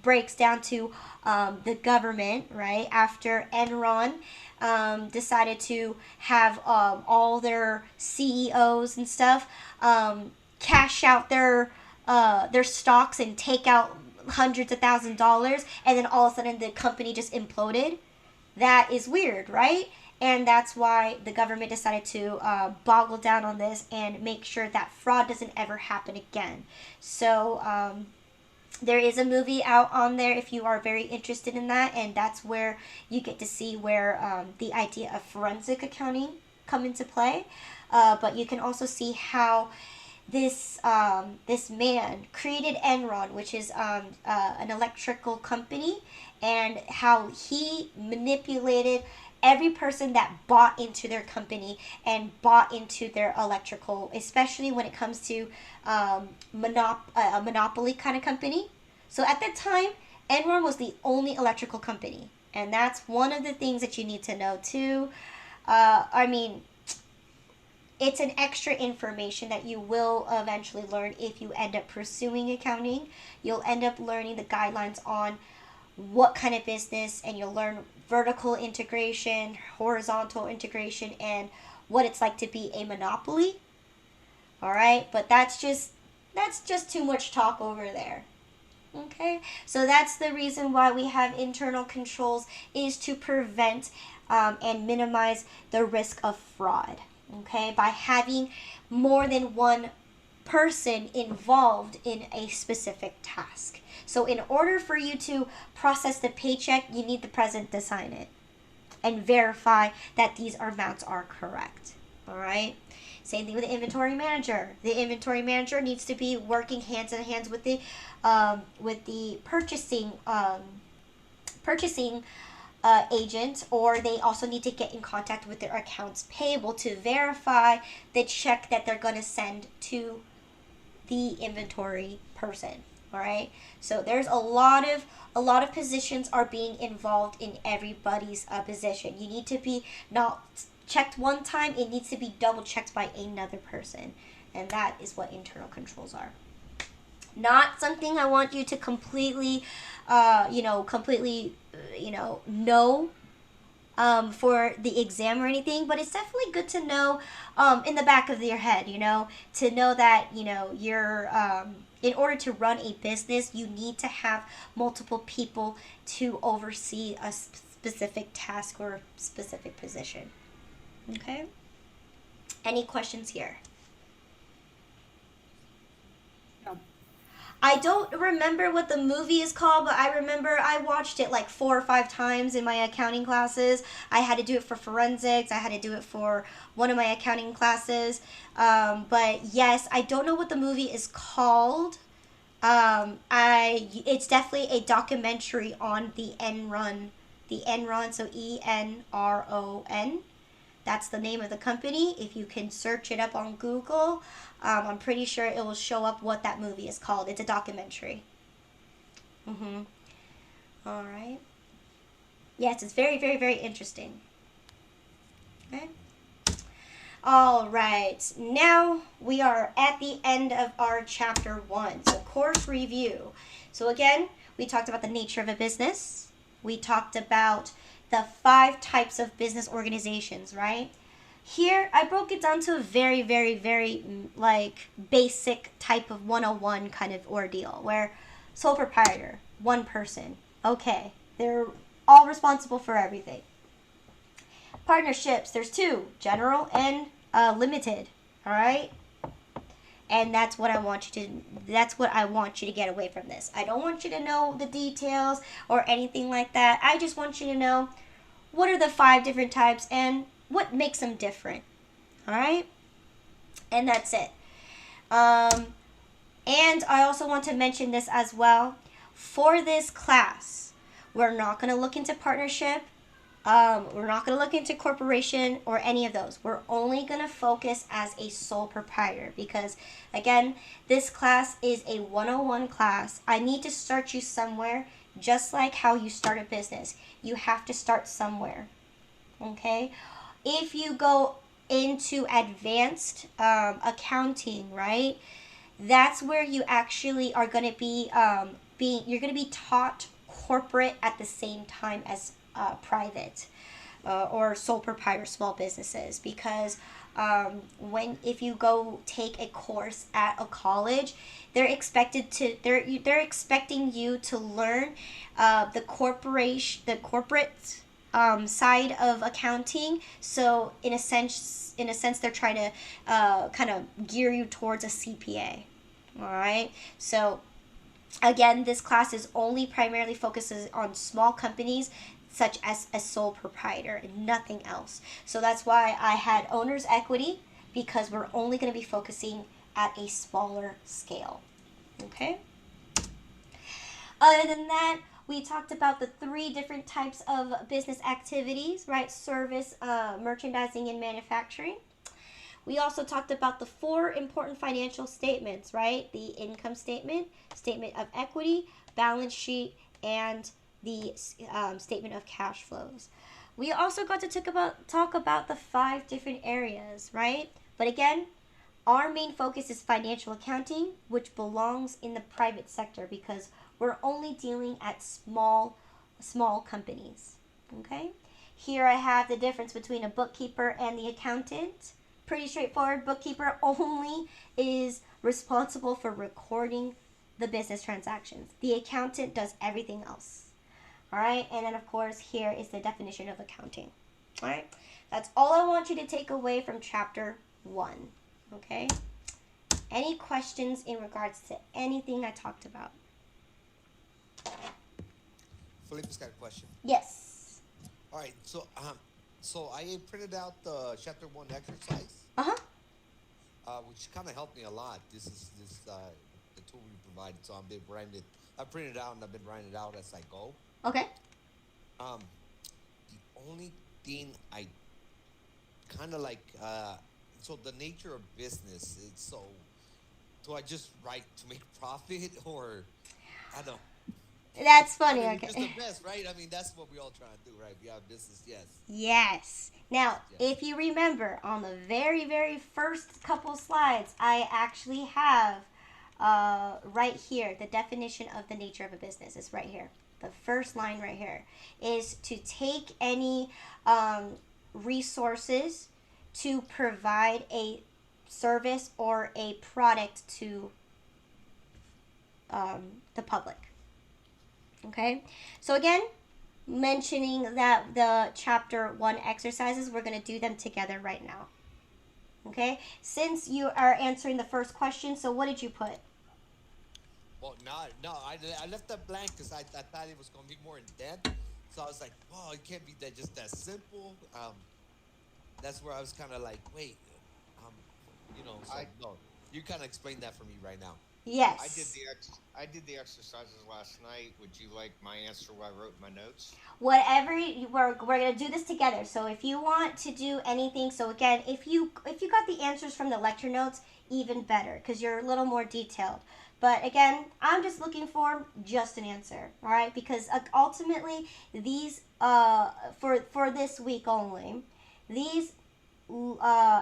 breaks down to the government, right? After Enron decided to have all their CEOs and stuff cash out their stocks and take out hundreds of $1,000s, and then all of a sudden the company just imploded. That is weird, right? And that's why the government decided to boggle down on this and make sure that fraud doesn't ever happen again. So there is a movie out on there if you are very interested in that, and that's where you get to see where the idea of forensic accounting come into play. But you can also see how this man created Enron, which is an electrical company, and how he manipulated every person that bought into their company and bought into their electrical, especially when it comes to a monopoly kind of company. So at that time, Enron was the only electrical company, and that's one of the things that you need to know too. It's an extra information that you will eventually learn if you end up pursuing accounting. You'll end up learning the guidelines on what kind of business, and you'll learn vertical integration, horizontal integration, and what it's like to be a monopoly. All right, but that's just too much talk over there. Okay, so that's the reason why we have internal controls, is to prevent and minimize the risk of fraud. Okay, by having more than one person involved in a specific task. So in order for you to process the paycheck, you need the president to sign it and verify that these amounts are correct. All right. Same thing with the inventory manager. The inventory manager needs to be working hands in hands with the purchasing agent, or they also need to get in contact with their accounts payable to verify the check that they're going to send to the inventory person. All right, so there's a lot of positions are being involved in everybody's position. You need to be not checked one time, it needs to be double checked by another person, and that is what internal controls are. Not something I want you to completely know for the exam or anything, but it's definitely good to know in the back of your head, to know that, you're, in order to run a business, you need to have multiple people to oversee a specific task or specific position. Okay? Any questions here? Yeah. I don't remember what the movie is called, but I remember I watched it like 4 or 5 times in my accounting classes. I had to do it for forensics. I had to do it for one of my accounting classes. But yes, I don't know what the movie is called. It's definitely a documentary on the Enron, so Enron. That's the name of the company. If you can search it up on Google, I'm pretty sure it will show up what that movie is called. It's a documentary. Mm-hmm. All right. Yes, it's very, very, very interesting. Okay. All right. Now we are at the end of our chapter 1. So course review. So again, we talked about the nature of a business. We talked about the 5 types of business organizations, right? Here, I broke it down to a very, very, very like basic type of 101 kind of ordeal where sole proprietor, one person. Okay, they're all responsible for everything. Partnerships, there's 2, general and limited. All right? And that's what I want you to get away from this. I don't want you to know the details or anything like that. I just want you to know what are the 5 different types and what makes them different. All right? And that's it. And I also want to mention this as well. For this class, we're not going to look into partnership. We're not going to look into corporation or any of those. We're only going to focus as a sole proprietor because, again, this class is a 101 class. I need to start you somewhere, just like how you start a business. You have to start somewhere. Okay? If you go into advanced accounting, right? That's where you actually are going to be you're going to be taught corporate at the same time as private or sole proprietor small businesses because if you go take a course at a college, they're expecting you to learn the corporate side of accounting. So in a sense, they're trying to kind of gear you towards a CPA. All right. So again, this class is only primarily focuses on small companies such as a sole proprietor and nothing else. So that's why I had owner's equity because we're only going to be focusing at a smaller scale. Okay? Other than that, we talked about the 3 different types of business activities, right? Service, merchandising, and manufacturing. We also talked about the 4 important financial statements, right? The income statement, statement of equity, balance sheet, and the statement of cash flows. We also got to talk about the 5 different areas, right? But again, our main focus is financial accounting, which belongs in the private sector because we're only dealing at small companies. Okay? Here I have the difference between a bookkeeper and the accountant. Pretty straightforward. Bookkeeper only is responsible for recording the business transactions. The accountant does everything else. All right? And then, of course, here is the definition of accounting. All right? That's all I want you to take away from chapter 1. Okay? Any questions in regards to anything I talked about? Felipe's got a question. Yes. All right, so I printed out the chapter 1 exercise, Uh-huh. which kind of helped me a lot. This is the tool we provided, so I printed it out and I've been writing it out as I go. Okay. Um, the only thing I kind of like, so the nature of business, do I just write to make profit or, I don't know. That's I funny. mean, it's just Okay. the best, right? I mean, that's what we all try to do, right? We have business, yes. Yes. Now, Yes. if you remember, on the very, very first couple slides, I actually have right here the definition of the nature of a business. It's right here. the first line right here, is to take any resources to provide a service or a product to the public. Okay, so again, mentioning that the chapter 1 exercises, we're going to do them together right now. Okay, since you are answering the first question, so what did you put? Well, no, I left that blank because I thought it was gonna be more in depth. So I was like, well, it can't be that just that simple. That's where I was kind of like, wait, um, so I no, you kind of explained that for me right now. Yes. I did the exercises last night. Would you like my answer? What I wrote in my notes? Whatever we're gonna do this together. So if you want to do anything, so again, if you got the answers from the lecture notes, even better because you're a little more detailed. But again, I'm just looking for just an answer, all right? Because ultimately, these for this week only, these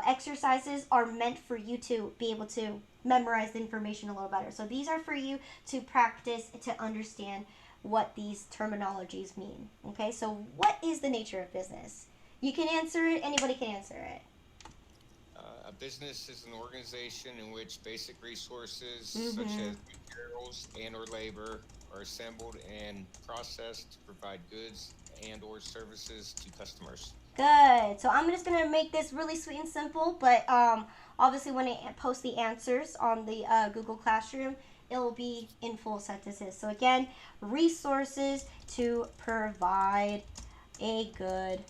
exercises are meant for you to be able to memorize the information a little better. So these are for you to practice to understand what these terminologies mean. Okay, so what is the nature of business? You can answer it, anybody can answer it. A business is an organization in which basic resources such Mm-hmm. as materials and or labor are assembled and processed to provide goods and or services to customers. Good. So I'm just gonna make this really sweet and simple, but obviously when I post the answers on the Google Classroom, it will be in full sentences. So again, resources to provide a good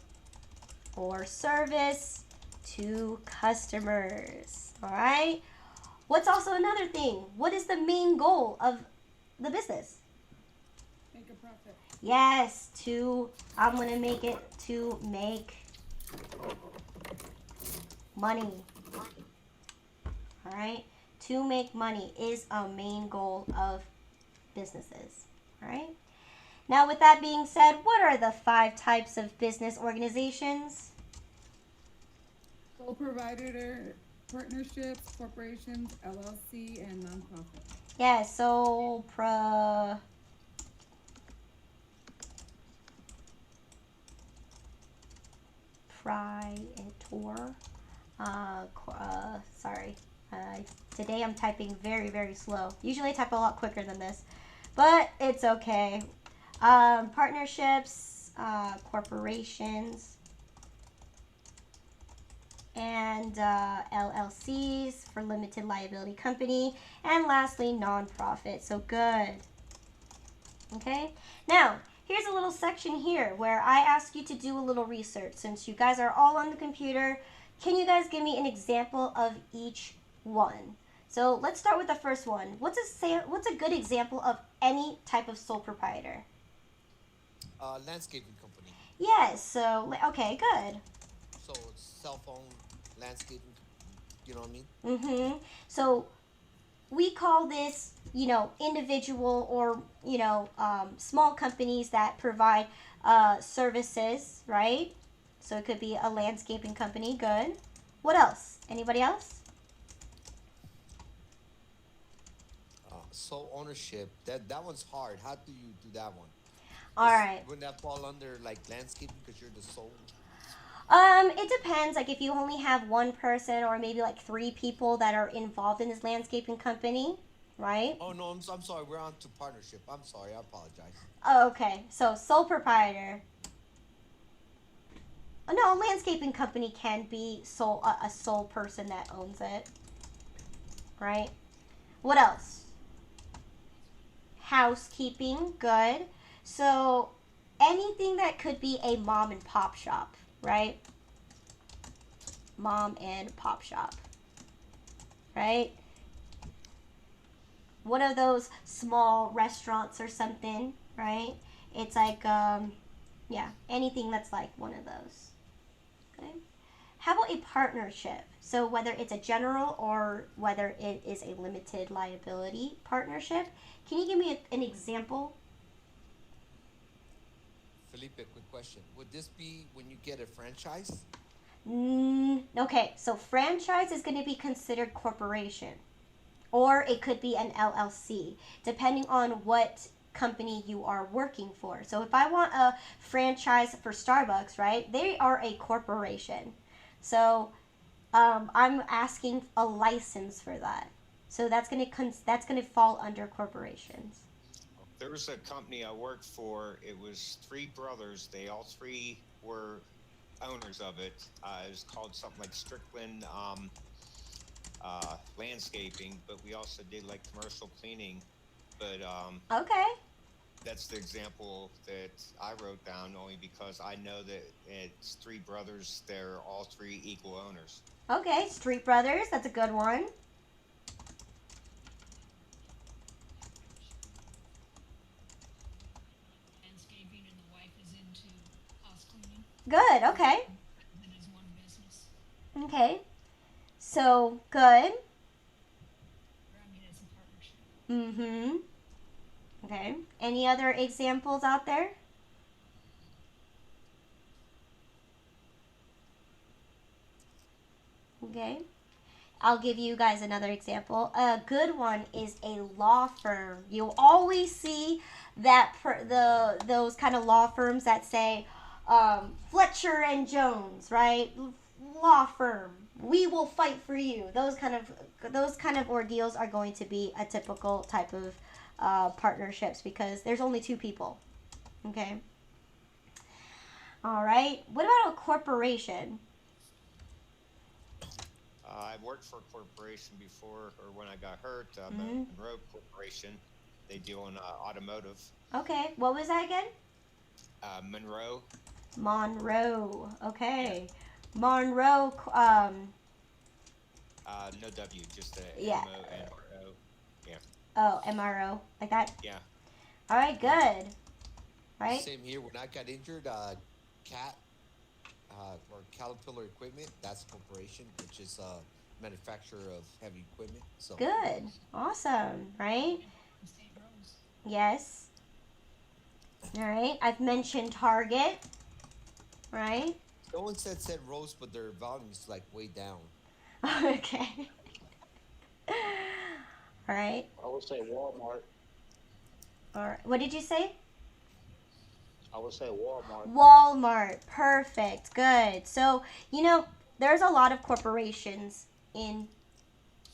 or service to customers. All right. What's also another thing? What is the main goal of the business? Make a profit. Yes, to I'm gonna make it to make money. All right. To make money is a main goal of businesses. All right. Now, with that being said, what are the 5 types of business organizations? Sole provider partnerships, corporations, LLC, and nonprofit. Yes, so proprietor. Sorry. Uh, Today I'm typing very, very slow. Usually I type a lot quicker than this, but it's okay. Partnerships, corporations, and LLCs for limited liability company, and lastly, nonprofit. So good. Okay. Now, here's a little section here where I ask you to do a little research. Since you guys are all on the computer, can you guys give me an example of each one? So let's start with the first one. What's a good example of any type of sole proprietor? Landscaping company. Yes. So okay, good. So it's cell phone landscaping. You know what I mean? Mm-hmm. So we call this, individual or, small companies that provide services, right? So it could be a landscaping company. Good. What else? Anybody else? Sole ownership. That one's hard. How do you do that one? All right. Wouldn't that fall under like landscaping because you're the sole? It depends. Like if you only have one person or maybe like 3 people that are involved in this landscaping company, right? Oh no, I'm sorry. We're on to partnership. I'm sorry. I apologize. Oh, okay. So sole proprietor. Oh, no, a landscaping company can be a sole person that owns it, right? What else? Housekeeping, good. So anything that could be a mom and pop shop, right? Mom and pop shop, right? One of those small restaurants or something, right? It's like, yeah, anything that's like one of those. Okay. How about a partnership? So whether it's a general or whether it is a limited liability partnership, can you give me an example? Felipe, quick question. Would this be when you get a franchise? Okay, so franchise is going to be considered corporation, or it could be an LLC, depending on what company you are working for. So if I want a franchise for Starbucks, right, they are a corporation. So I'm asking a license for that. So that's gonna fall under corporations. There was a company I worked for. It was three brothers. They all three were owners of it. It was called something like Strickland Landscaping, but we also did like commercial cleaning. But Okay. that's the example that I wrote down only because I know that it's three brothers. They're all three equal owners. Okay. Street Brothers. That's a good one. Good. Okay. Okay. So good. Mm-hmm. Okay. Any other examples out there? Okay. I'll give you guys another example. A good one is a law firm. You'll always see that the those kind of law firms that say Fletcher and Jones, right? Law firm. We will fight for you. Those kind of ordeals are going to be a typical type of partnerships because there's only two people. Okay. All right. What about a corporation? I worked for a corporation before, or when I got hurt, Mm-hmm. Monroe Corporation. They deal in automotive. Okay. What was that again? Monroe, Monroe. yeah, Okay. Monroe. no W, just a Yeah. Monro. Yeah, Oh, MRO. Like that. yeah. All right. Yeah. Good. Right. Same here. When I got injured, Cat or Caterpillar Equipment, that's a corporation, which is a manufacturer of heavy equipment. So Good. Awesome. Right. Yes. All right. I've mentioned Target. Right. no one said Rose, but their volume is like way down. Okay. All right. I would say Walmart. All right. What did you say? I would say Walmart. Walmart. Perfect. Good. So, you know, there's a lot of corporations in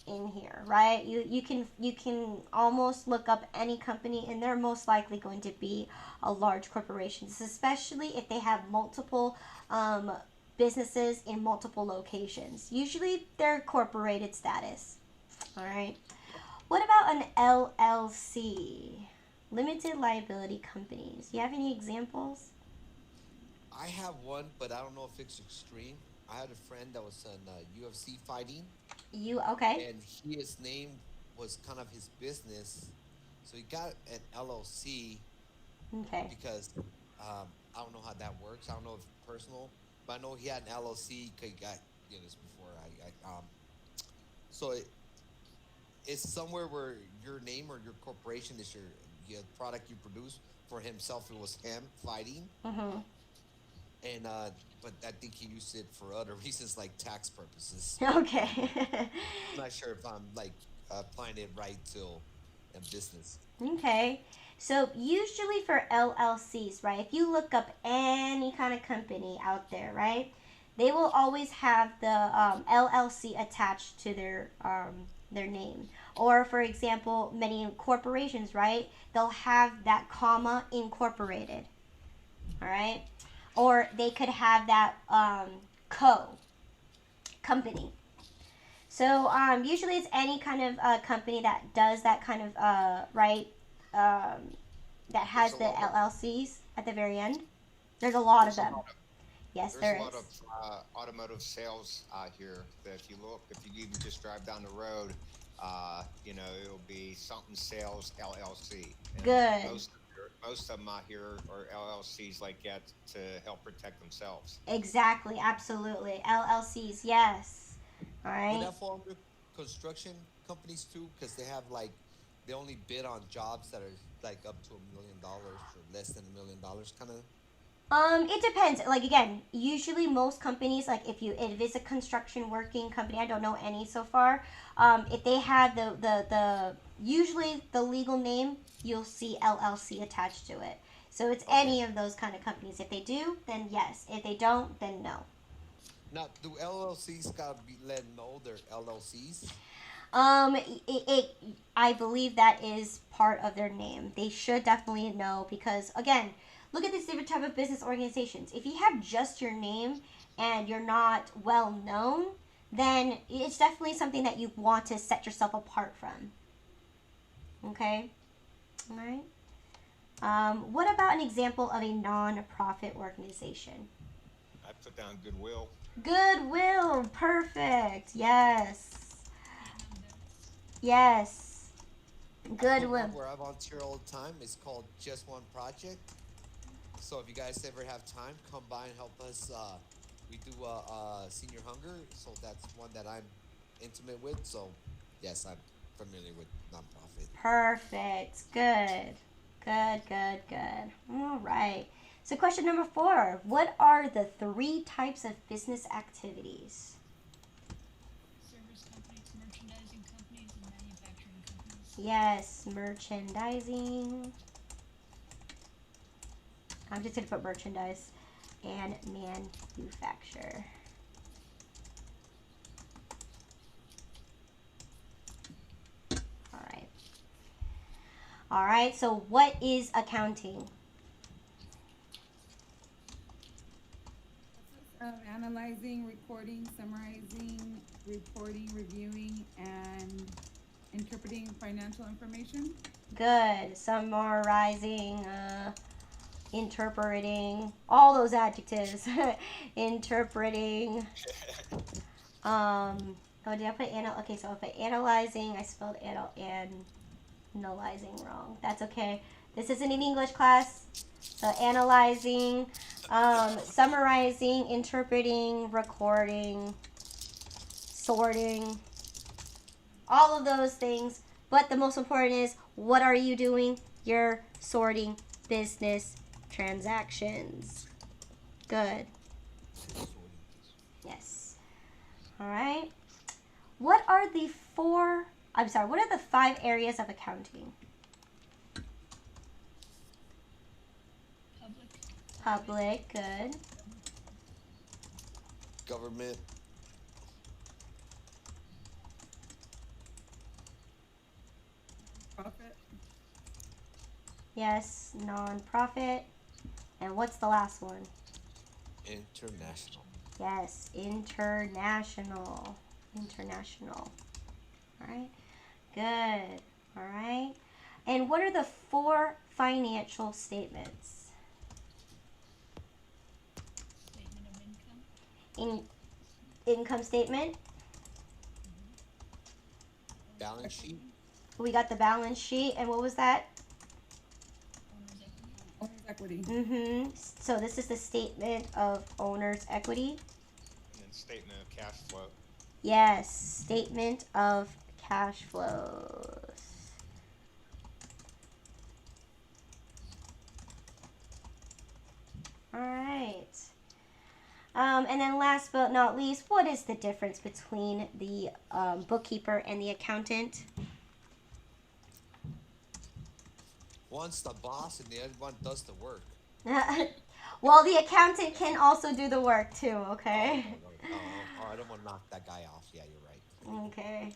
here, right? You can almost look up any company and they're most likely going to be a large corporation, especially if they have multiple um, businesses in multiple locations. Usually they're corporated status. All right. What about an LLC? Limited liability companies. Do you have any examples? I have one, but I don't know if it's extreme. I had a friend that was in UFC fighting, You okay? and his name was kind of his business. So he got an LLC Okay. because I don't know how that works. I don't know if personal, but I know he had an LLC. 'Cause he got this before. So it's somewhere where your name or your corporation is your product you produce. For himself, it was him fighting, Mhm. and but I think he used it for other reasons like tax purposes. Okay. I'm not sure if I'm like applying it right to a business. Okay. So usually for LLCs, right? If you look up any kind of company out there, right? They will always have the LLC attached to their name. Or for example, many corporations, right? They'll have that comma incorporated. All right. Or they could have that co company. So usually it's any kind of company that does that kind of right um, that There's has a the lot of LLCs at the very end. There's a lot of there's a them. lot of Yes, there's a there lot of is. automotive sales out here that if you look, if you even just drive down the road, it'll be something sales LLC, and Good. most of them out here are LLCs like that to help protect themselves. Exactly. Absolutely. LLCs. Yes. All Would right. that fall under construction companies too? Because they only bid on jobs that are like up to $1 million or less than $1 million, kind of. It depends. Like again, usually most companies, like if it's a construction working company, I don't know any so far. If they have the usually the legal name, you'll see LLC attached to it. So it's Okay. any of those kind of companies. If they do, then yes. If they don't, then no. Now, do LLCs gotta be let know they're LLCs? I believe that is part of their name. They should definitely know because again, look at these different type of business organizations. If you have just your name and you're not well known, then it's definitely something that you want to set yourself apart from. Okay, all right. What about an example of a non-profit organization? I put down Goodwill. Goodwill, perfect. Yes, yes. I put one Goodwill. where I volunteer all the time. It's called Just One Project. So if you guys ever have time, come by and help us. We do senior hunger, so that's one that I'm intimate with. So yes, I'm familiar with nonprofit. Perfect. Good. Good, good, good. All right. So, question number 4. What are the 3 types of business activities? Service companies, merchandising companies, and manufacturing companies. Yes, merchandising. I'm just going to put merchandise and manufacture. All right. All right. So, what is accounting? Analyzing, recording, summarizing, reporting, reviewing, and interpreting financial information. Good. Summarizing, interpreting, all those adjectives. Interpreting. Oh, did I put Okay, so if I analyzing, I spelled analyzing wrong. That's okay. This isn't an English class. So analyzing, summarizing, interpreting, recording, sorting, all of those things. But the most important is, what are you doing? You're sorting business transactions. Good. Yes. All right. What are the what are the 5 areas of accounting? Public. Public, good. Government, Profit. Yes, non-profit. And what's the last one? international. Yes, international. International. All right. Good. All right. And what are the 4 financial statements? Statement of income. Income statement. Balance sheet, We got the balance sheet. And what was that? Owner's equity. Owner's equity. So this is the statement of owner's equity. And then statement of cash flow. Yes, statement of cash flows. All right. And then last but not least, what is the difference between the bookkeeper and the accountant? one's the boss and the other one does the work. Well, the accountant can also do the work too, Oh, okay? I don't want to knock that guy off. Yeah, you're right. Okay.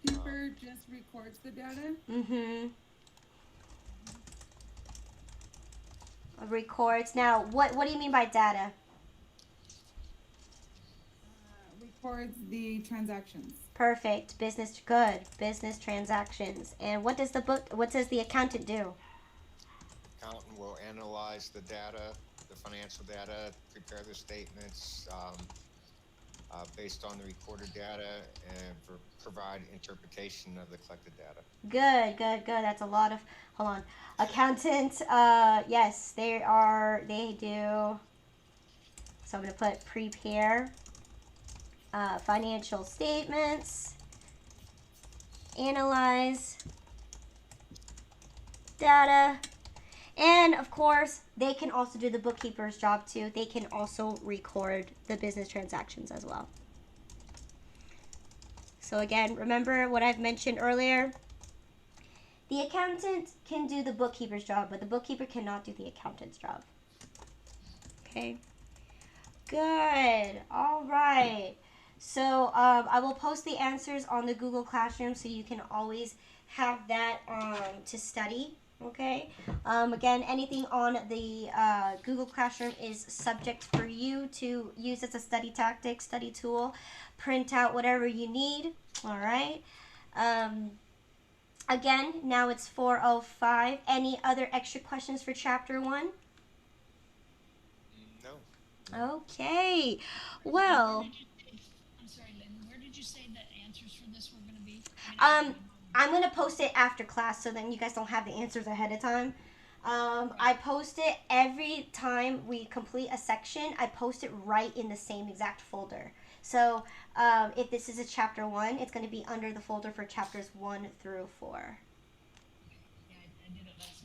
Keeper just records the data. Mm-hmm. Records. Now, what do you mean by data? Records the transactions. Perfect. Business good. Business transactions. And what does the accountant do? Accountant will analyze the data, the financial data, prepare the statements based on the recorded data, and provide interpretation of the collected data. Good, good, good. That's a lot of hold on. Accountant, yes, they do. So I'm gonna put prepare financial statements, analyze data, And of course, they can also do the bookkeeper's job too. They can also record the business transactions as well. So again, remember what I've mentioned earlier. The accountant can do the bookkeeper's job, but the bookkeeper cannot do the accountant's job. Okay. Good. All right. So I will post the answers on the Google Classroom so you can always have that to study. Okay. Again, anything on the Google Classroom is subject for you to use as a study tactic, study tool. Print out whatever you need. All right. Again, now it's 4:05. Any other extra questions for Chapter 1? No. Okay. Where Well, did you say, I'm sorry, Lynn, where did you say the answers for this were gonna be? um, I'm gonna post it after class so then you guys don't have the answers ahead of time. I post it every time we complete a section. I post it right in the same exact folder. So if this is a chapter 1, it's going to be under the folder for chapters 1 through 4. Yeah, I did it last